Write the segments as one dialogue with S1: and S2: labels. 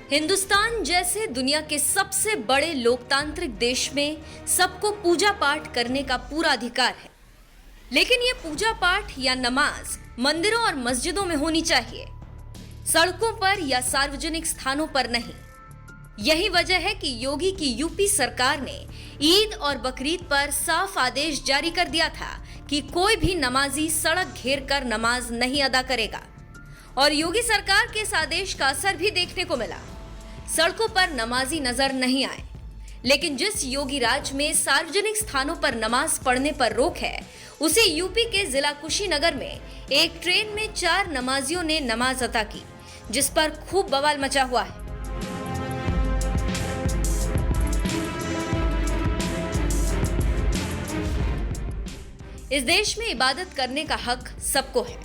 S1: हिंदुस्तान जैसे दुनिया के सबसे बड़े लोकतांत्रिक देश में सबको पूजा पाठ करने का पूरा अधिकार है, लेकिन ये पूजा पाठ या नमाज मंदिरों और मस्जिदों में होनी चाहिए, सड़कों पर या सार्वजनिक स्थानों पर नहीं। यही वजह है कि योगी की यूपी सरकार ने ईद और बकरीद पर साफ आदेश जारी कर दिया था कि कोई भी नमाजी सड़क घेर कर नमाज नहीं अदा करेगा। और योगी सरकार के इस आदेश का असर भी देखने को मिला। सड़कों पर नमाजी नजर नहीं आए, लेकिन जिस योगी राज में सार्वजनिक स्थानों पर नमाज पढ़ने पर रोक है, उसे यूपी के जिला कुशीनगर में एक ट्रेन में 4 नमाजियों ने नमाज अदा की, जिस पर खूब बवाल मचा हुआ है। इस देश में इबादत करने का हक सबको है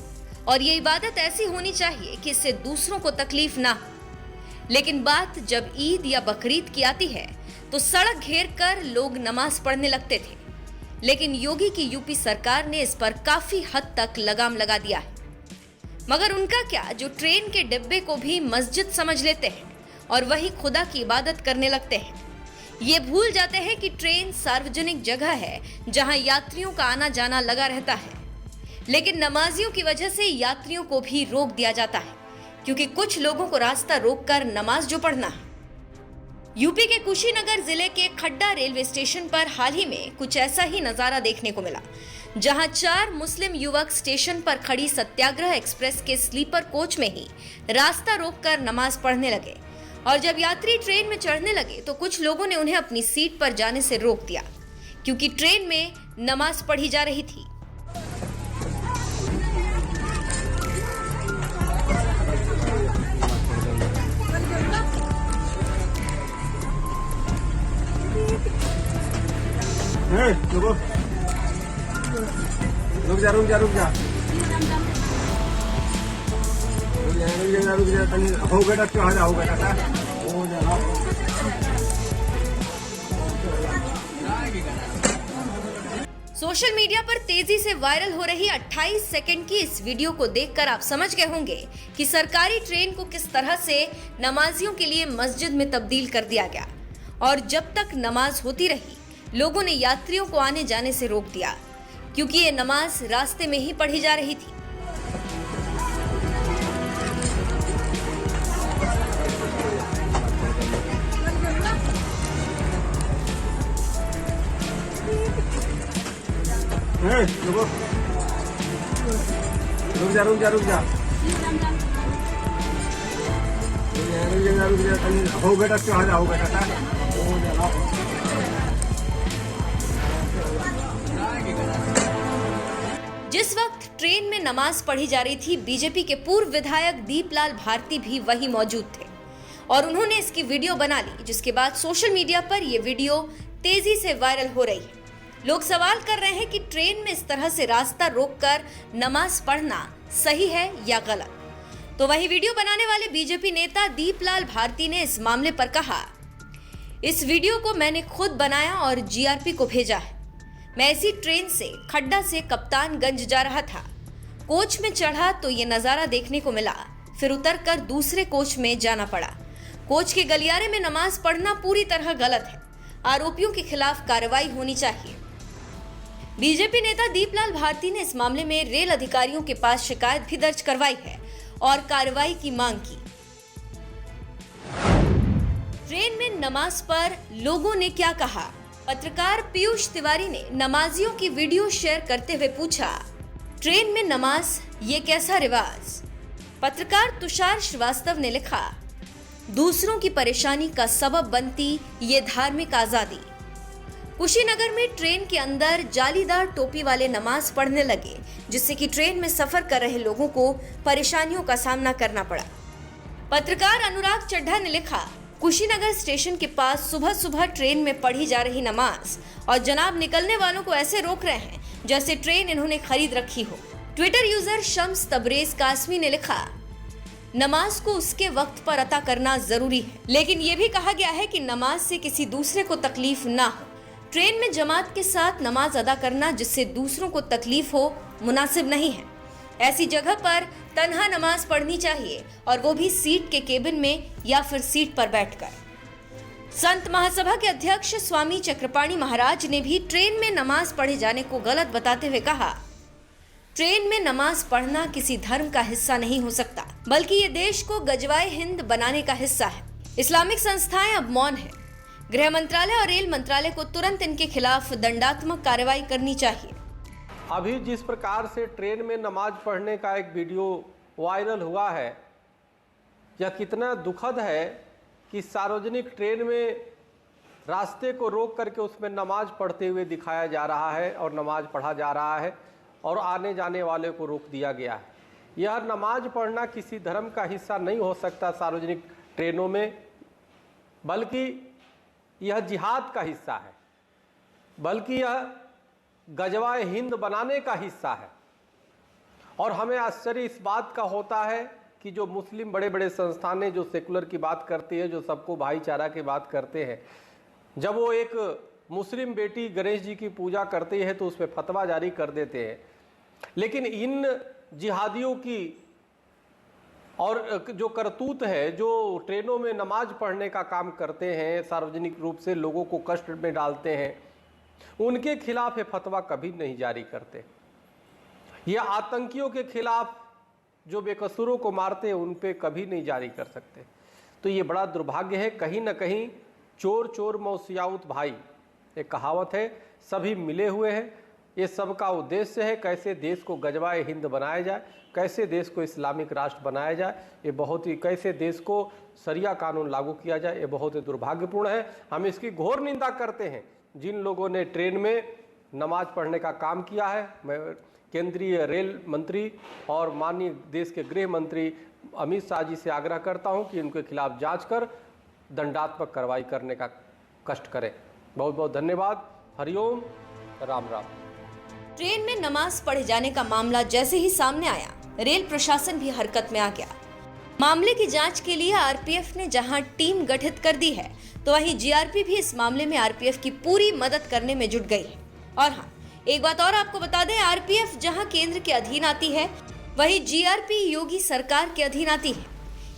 S1: और ये इबादत ऐसी होनी चाहिए कि इससे दूसरों को तकलीफ ना हो। लेकिन बात जब ईद या बकरीद की आती है तो सड़क घेर कर लोग नमाज पढ़ने लगते थे, लेकिन योगी की यूपी सरकार ने इस पर काफी हद तक लगाम लगा दिया है। मगर उनका क्या, जो ट्रेन के डिब्बे को भी मस्जिद समझ लेते हैं और वही खुदा की इबादत करने लगते हैं। ये भूल जाते हैं कि ट्रेन सार्वजनिक जगह है जहां यात्रियों का आना जाना लगा रहता है, लेकिन नमाजियों की वजह से यात्रियों को भी रोक दिया जाता है, क्योंकि कुछ लोगों को रास्ता रोककर नमाज जो पढ़ना है। यूपी के कुशीनगर जिले के खड्डा रेलवे स्टेशन पर हाल ही में कुछ ऐसा ही नजारा देखने को मिला, जहां 4 मुस्लिम युवक स्टेशन पर खड़ी सत्याग्रह एक्सप्रेस के स्लीपर कोच में ही रास्ता रोककर नमाज पढ़ने लगे। और जब यात्री ट्रेन में चढ़ने लगे तो कुछ लोगों ने उन्हें अपनी सीट पर जाने से रोक दिया, क्योंकि ट्रेन में नमाज पढ़ी जा रही थी।
S2: रुक जा रुक जा रुक जा हो बेटा, क्यों आ जाओ बेटा, हो जा।
S1: सोशल मीडिया पर तेजी से वायरल हो रही 28 सेकंड की इस वीडियो को देखकर आप समझ गए होंगे कि सरकारी ट्रेन को किस तरह से नमाजियों के लिए मस्जिद में तब्दील कर दिया गया। और जब तक नमाज होती रही, लोगों ने यात्रियों को आने जाने से रोक दिया, क्योंकि ये नमाज रास्ते में ही पढ़ी जा रही थी।
S2: रुक जा रुक जा रुक जा हो बेटा, क्यों आ जाओ बेटा, हो जा।
S1: जिस वक्त ट्रेन में नमाज पढ़ी जा रही थी, बीजेपी के पूर्व विधायक दीपलाल भारती भी वहीं मौजूद थे और उन्होंने इसकी वीडियो बना ली, जिसके बाद सोशल मीडिया पर यह वीडियो तेजी से वायरल हो रही है। लोग सवाल कर रहे हैं कि ट्रेन में इस तरह से रास्ता रोककर नमाज पढ़ना सही है या गलत। तो वही वीडियो बनाने वाले बीजेपी नेता दीपलाल भारती ने इस मामले पर कहा, इस वीडियो को मैंने खुद बनाया और जीआरपी को भेजा है। मैं इसी ट्रेन से खड्डा से कप्तानगंज जा रहा था। कोच में चढ़ा तो ये नजारा देखने को मिला, फिर उतरकर दूसरे कोच में जाना पड़ा। कोच के गलियारे में नमाज पढ़ना पूरी तरह गलत है। आरोपियों के खिलाफ कार्रवाई होनी चाहिए। बीजेपी नेता दीपलाल भारती ने इस मामले में रेल अधिकारियों के पास शिकायत भी दर्ज करवाई है और कार्रवाई की मांग की। ट्रेन में नमाज पर लोगों ने क्या कहा? पत्रकार पीयूष तिवारी ने नमाजियों की वीडियो शेयर करते हुए पूछा, ट्रेन में नमाज ये कैसा रिवाज? पत्रकार तुषार श्रीवास्तव ने लिखा, दूसरों की परेशानी का सबब बनती ये धार्मिक आजादी। कुशीनगर में ट्रेन के अंदर जालीदार टोपी वाले नमाज पढ़ने लगे, जिससे कि ट्रेन में सफर कर रहे लोगों को परेशानियों का सामना करना पड़ा। पत्रकार अनुराग चड्ढा ने लिखा, कुशीनगर स्टेशन के पास सुबह सुबह ट्रेन में पढ़ी जा रही नमाज और जनाब निकलने वालों को ऐसे रोक रहे हैं जैसे ट्रेन इन्होंने खरीद रखी हो। ट्विटर यूजर शम्स तबरेज कासमी ने लिखा, नमाज को उसके वक्त पर अता करना जरूरी है, लेकिन ये भी कहा गया है कि नमाज से किसी दूसरे को तकलीफ ना हो। ट्रेन में जमात के साथ नमाज अदा करना जिससे दूसरों को तकलीफ हो, मुनासिब नहीं है। ऐसी जगह पर तन्हा नमाज पढ़नी चाहिए और वो भी सीट के केबिन में या फिर सीट पर बैठकर। संत महासभा के अध्यक्ष स्वामी चक्रपाणी महाराज ने भी ट्रेन में नमाज पढ़े जाने को गलत बताते हुए कहा, ट्रेन में नमाज पढ़ना किसी धर्म का हिस्सा नहीं हो सकता, बल्कि ये देश को गजवाए हिंद बनाने का हिस्सा है। इस्लामिक संस्थाएं अब मौन है। गृह मंत्रालय और रेल मंत्रालय को तुरंत इनके खिलाफ दंडात्मक कार्रवाई करनी चाहिए।
S3: अभी जिस प्रकार से ट्रेन में नमाज पढ़ने का एक वीडियो वायरल हुआ है, यह कितना दुखद है कि सार्वजनिक ट्रेन में रास्ते को रोक करके उसमें नमाज पढ़ते हुए दिखाया जा रहा है और नमाज पढ़ा जा रहा है और आने जाने वाले को रोक दिया गया है। यह नमाज पढ़ना किसी धर्म का हिस्सा नहीं हो सकता सार्वजनिक ट्रेनों में, बल्कि यह जिहाद का हिस्सा है, बल्कि यह गजवाए हिंद बनाने का हिस्सा है। और हमें आश्चर्य इस बात का होता है कि जो मुस्लिम बड़े बड़े संस्थानें जो सेकुलर की बात करती है, जो सबको भाईचारा की बात करते हैं, जब वो एक मुस्लिम बेटी गणेश जी की पूजा करती है तो उसमें फतवा जारी कर देते हैं। लेकिन इन जिहादियों की और जो करतूत है, जो ट्रेनों में नमाज पढ़ने का काम करते हैं, सार्वजनिक रूप से लोगों को कष्ट में डालते हैं, उनके खिलाफ ये फतवा कभी नहीं जारी करते। ये आतंकियों के खिलाफ जो बेकसूरों को मारते हैं उन पे कभी नहीं जारी कर सकते। तो ये बड़ा दुर्भाग्य है। कहीं ना कहीं चोर चोर मौसियाउत भाई, एक कहावत है, सभी मिले हुए हैं। ये सबका उद्देश्य है कैसे देश को गजवाए हिंद बनाया जाए, कैसे देश को इस्लामिक राष्ट्र बनाया जाए, ये बहुत ही कैसे देश को शरिया कानून लागू किया जाए, ये बहुत ही दुर्भाग्यपूर्ण है। हम इसकी घोर निंदा करते हैं जिन लोगों ने ट्रेन में नमाज पढ़ने का काम किया है। मैं केंद्रीय रेल मंत्री और माननीय देश के गृह मंत्री अमित शाह जी से आग्रह करता हूं कि इनके खिलाफ जांच कर दंडात्मक कार्रवाई करने का कष्ट करें। बहुत बहुत धन्यवाद। हरिओम, राम राम।
S1: ट्रेन में नमाज पढ़े जाने का मामला जैसे ही सामने आया, रेल प्रशासन भी हरकत में आ गया। मामले की जांच के लिए आरपीएफ ने जहां टीम गठित कर दी है, तो वहीं जीआरपी भी इस मामले में आरपीएफ की पूरी मदद करने में जुट गई है। और हाँ, एक बात और आपको बता दें, आरपीएफ जहां केंद्र के अधीन आती है, वहीं जीआरपी योगी सरकार के अधीन आती है।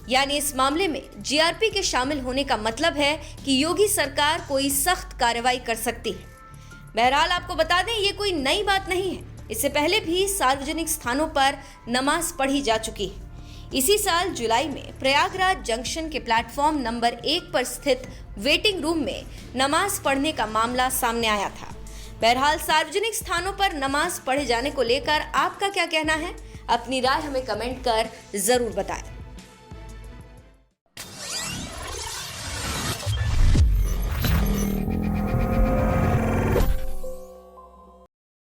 S1: यानी इस मामले में जीआरपी के शामिल होने का मतलब है कि योगी सरकार कोई सख्त कार्रवाई कर सकती है। बहरहाल आपको बता दें, ये कोई नई बात नहीं है। इससे पहले भी सार्वजनिक स्थानों पर नमाज पढ़ी जा चुकी है। इसी साल जुलाई में प्रयागराज जंक्शन के प्लेटफॉर्म नंबर 1 पर स्थित वेटिंग रूम में नमाज पढ़ने का मामला सामने आया था। बहरहाल सार्वजनिक स्थानों पर नमाज पढ़े जाने को लेकर आपका क्या कहना है? अपनी राय हमें कमेंट कर जरूर बताएं।